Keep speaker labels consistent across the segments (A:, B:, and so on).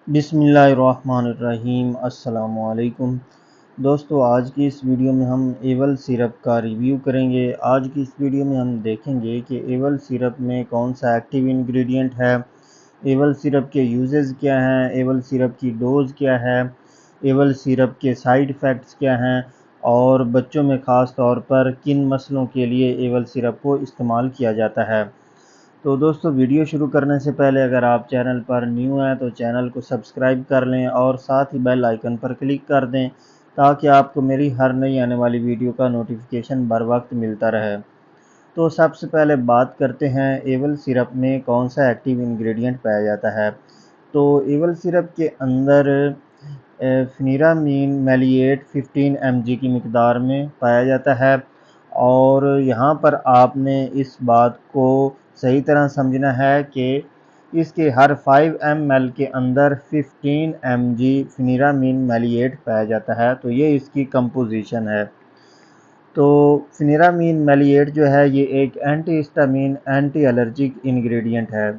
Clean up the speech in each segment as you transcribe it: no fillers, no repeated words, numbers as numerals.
A: बिस्मिल्लाहिर्रहमानिर्रहीम। अस्सलाम वालेकुम दोस्तों, आज की इस वीडियो में हम एवल सिरप का रिव्यू करेंगे। आज की इस वीडियो में हम देखेंगे कि एवल सिरप में कौन सा एक्टिव इंग्रेडिएंट है, एवल सिरप के यूजेस क्या हैं, एवल सिरप की डोज क्या है, एवल सिरप के साइड इफ़ेक्ट्स क्या हैं और बच्चों में ख़ास तौर पर किन मसलों के लिए एवल सिरप को इस्तेमाल किया जाता है। तो दोस्तों, वीडियो शुरू करने से पहले अगर आप चैनल पर न्यू हैं तो चैनल को सब्सक्राइब कर लें और साथ ही बेल आइकन पर क्लिक कर दें ताकि आपको मेरी हर नई आने वाली वीडियो का नोटिफिकेशन बर वक्त मिलता रहे। तो सबसे पहले बात करते हैं एवल सिरप में कौन सा एक्टिव इंग्रेडिएंट पाया जाता है। तो एवल सिरप के अंदर फिनिरामीन मैलिएट 15 mg की मकदार में पाया जाता है और यहाँ पर आपने इस बात को सही तरह समझना है कि इसके हर 5 ml के अंदर 15 mg फिनिरामीन मैलिएट पाया जाता है। तो ये इसकी कंपोजिशन है। तो फिनिरामीन मैलिएट जो है ये एक antihistamine anti allergic ingredient है।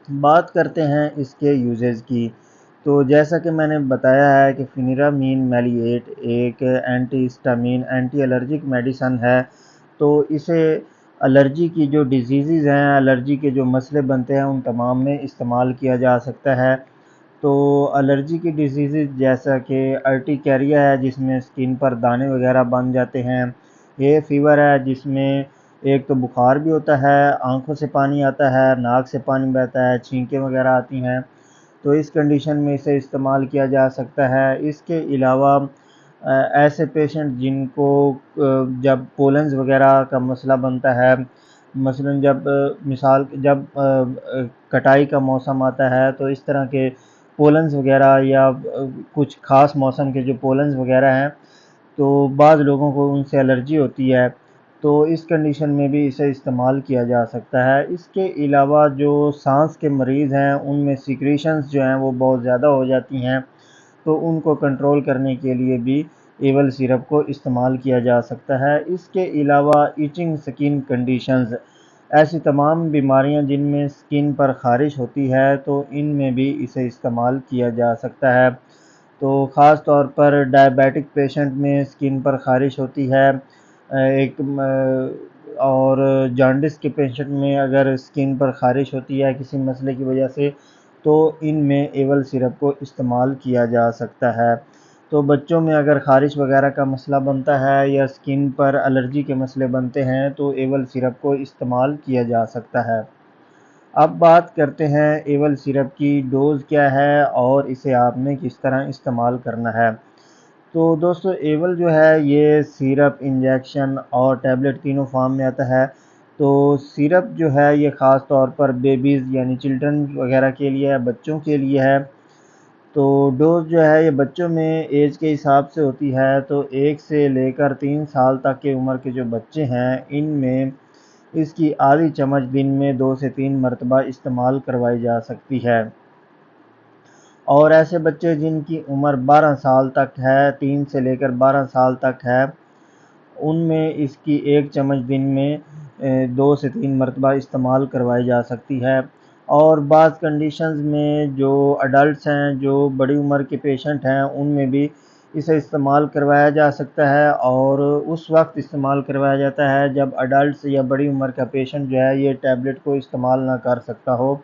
A: बात करते हैं इसके यूजेस की। तो जैसा कि मैंने बताया है कि फिनिरामीन मैलिएट एक antihistamine anti allergic medicine है। तो इसे एलर्जी की जो डिजीज़ हैं, एलर्जी के जो मसले बनते हैं, उन तमाम में इस्तेमाल किया जा सकता है। तो एलर्जी की डिजीज़ जैसा कि अर्टिकेरिया है जिसमें स्किन पर दाने वगैरह बन जाते हैं, ये फीवर है जिसमें एक तो बुखार भी होता है, आंखों से पानी आता है, नाक से पानी बहता है, छींकें वगैरह आती हैं। तो इस कंडीशन में इसे इस्तेमाल किया जा सकता है। इसके अलावा ऐसे पेशेंट जिनको जब पोलन्स वगैरह का मसला बनता है, मसलन जब कटाई का मौसम आता है तो इस तरह के पोलन्स वगैरह या कुछ ख़ास मौसम के जो पोलन्स वगैरह हैं तो बाज़ लोगों को उनसे एलर्जी होती है। तो इस कंडीशन में भी इसे इस्तेमाल किया जा सकता है। इसके अलावा जो सांस के मरीज़ हैं उनमें सिक्रीशंस जो हैं वो बहुत ज़्यादा हो जाती हैं, तो उनको कंट्रोल करने के लिए भी एवल सिरप को इस्तेमाल किया जा सकता है। इसके अलावा इचिंग स्किन कंडीशंस, ऐसी तमाम बीमारियां जिनमें स्किन पर ख़ारिश होती है तो इनमें भी इसे इस्तेमाल किया जा सकता है। तो ख़ास तौर पर डायबिटिक पेशेंट में स्किन पर ख़ारिश होती है, और जॉन्डिस के पेशेंट में अगर स्किन पर ख़ारिश होती है किसी मसले की वजह से, तो इनमें एवल सिरप को इस्तेमाल किया जा सकता है। तो बच्चों में अगर ख़ारिश वगैरह का मसला बनता है या स्किन पर एलर्जी के मसले बनते हैं तो एवल सिरप को इस्तेमाल किया जा सकता है। अब बात करते हैं एवल सिरप की डोज़ क्या है और इसे आपने किस तरह इस्तेमाल करना है। तो दोस्तों, एवल जो है ये सिरप, इंजेक्शन और टैबलेट तीनों फॉर्म में आता है। तो सिरप जो है ये ख़ास तौर पर बेबीज़ यानी चिल्ड्रन वगैरह के लिए है, बच्चों के लिए है। तो डोज़ जो है ये बच्चों में एज के हिसाब से होती है। तो 1 से लेकर 3 साल तक की उम्र के जो बच्चे हैं इनमें इसकी आधी चम्मच दिन में 2 से 3 मरतबा इस्तेमाल करवाई जा सकती है। और ऐसे बच्चे जिनकी उम्र 12 साल तक है, 3 से लेकर 12 साल तक है, उनमें इसकी 1 चम्मच दिन में 2 से 3 मरतबा इस्तेमाल करवाई जा सकती है। और बाज़ कंडीशंस में जो अडल्ट्स हैं, जो बड़ी उम्र के पेशेंट हैं, उनमें भी इसे इस्तेमाल करवाया जा सकता है और उस वक्त इस्तेमाल करवाया जाता है जब अडल्ट्स या बड़ी उम्र का पेशेंट जो है ये टैबलेट को इस्तेमाल ना कर सकता हो।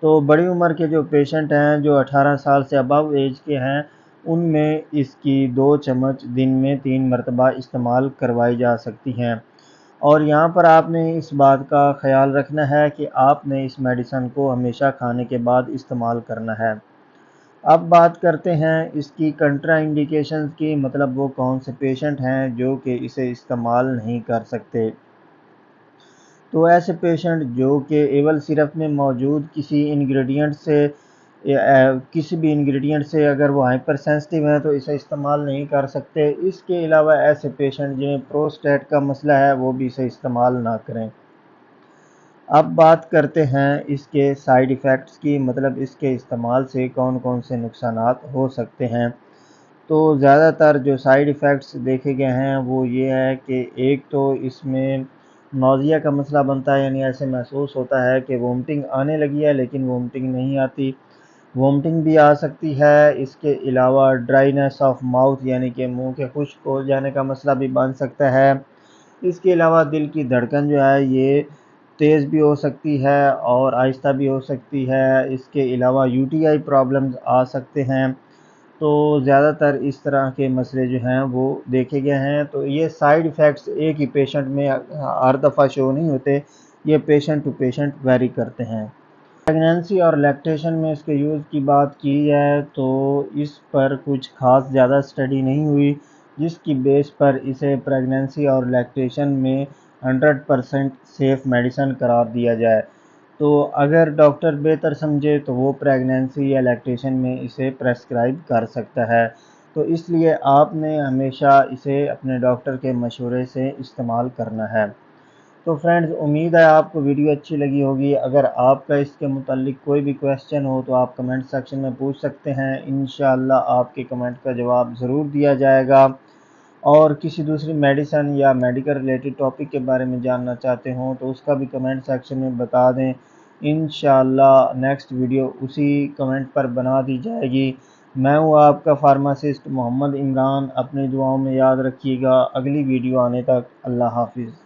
A: तो बड़ी उम्र के जो पेशेंट हैं जो 18 साल से अबव एज के हैं, उनमें इसकी 2 चम्मच दिन में 3 मरतबा इस्तेमाल करवाई जा सकती हैं। और यहाँ पर आपने इस बात का ख़याल रखना है कि आपने इस मेडिसिन को हमेशा खाने के बाद इस्तेमाल करना है। अब बात करते हैं इसकी कंट्रा इंडिकेशंस की, मतलब वो कौन से पेशेंट हैं जो कि इसे इस्तेमाल नहीं कर सकते। तो ऐसे पेशेंट जो कि एवल सिरप में मौजूद किसी भी इंग्रेडिएंट से अगर वो हाइपर सेंसिटिव हैं तो इसे इस्तेमाल नहीं कर सकते। इसके अलावा ऐसे पेशेंट जिन्हें प्रोस्टेट का मसला है वो भी इसे इस्तेमाल ना करें। अब बात करते हैं इसके साइड इफ़ेक्ट्स की, मतलब इसके इस्तेमाल से कौन कौन से नुकसानात हो सकते हैं। तो ज़्यादातर जो साइड इफ़ेक्ट्स देखे गए हैं वो ये है कि एक तो इसमें नौज़िया का मसला बनता है, यानी ऐसे महसूस होता है कि वोमिटिंग आने लगी है लेकिन वोमिटिंग नहीं आती। وومٹنگ بھی آ سکتی ہے۔ اس کے علاوہ ڈرائینس آف ماؤتھ یعنی کہ منہ کے خشک ہو جانے کا مسئلہ بھی بن سکتا ہے۔ اس کے علاوہ دل کی دھڑکن جو ہے یہ تیز بھی ہو سکتی ہے اور آہستہ بھی ہو سکتی ہے۔ اس کے علاوہ UTI پرابلمز آ سکتے ہیں۔ تو زیادہ تر اس طرح کے مسئلے جو ہیں وہ دیکھے گئے ہیں۔ تو یہ سائیڈ ایفیکٹس ایک ہی پیشنٹ میں ہر دفعہ شو نہیں ہوتے، یہ پیشنٹ ٹو پیشنٹ ویری کرتے ہیں۔ پریگنینسی اور لیکٹیشن میں اس کے یوز کی بات کی جائے تو اس پر کچھ خاص زیادہ اسٹڈی نہیں ہوئی جس کی بیس پر اسے پریگنینسی اور لیکٹیشن میں 100% سیف میڈیسن قرار دیا جائے۔ تو اگر ڈاکٹر بہتر سمجھے تو وہ پریگنینسی یا لیکٹیشن میں اسے پریسکرائب کر سکتا ہے۔ تو اس لیے آپ نے ہمیشہ اسے اپنے ڈاکٹر کے مشورے سے استعمال کرنا ہے۔ تو فرینڈز، امید ہے آپ کو ویڈیو اچھی لگی ہوگی۔ اگر آپ کا اس کے متعلق کوئی بھی کویسچن ہو تو آپ کمنٹ سیکشن میں پوچھ سکتے ہیں۔ انشاءاللہ آپ کے کمنٹ کا جواب ضرور دیا جائے گا۔ اور کسی دوسری میڈیسن یا میڈیکل ریلیٹڈ ٹاپک کے بارے میں جاننا چاہتے ہوں تو اس کا بھی کمنٹ سیکشن میں بتا دیں۔ انشاءاللہ نیکسٹ ویڈیو اسی کمنٹ پر بنا دی جائے گی۔ میں ہوں آپ کا فارماسسٹ محمد عمران۔ اپنی دعاؤں میں یاد رکھیے گا۔ اگلی ویڈیو آنے تک اللہ حافظ۔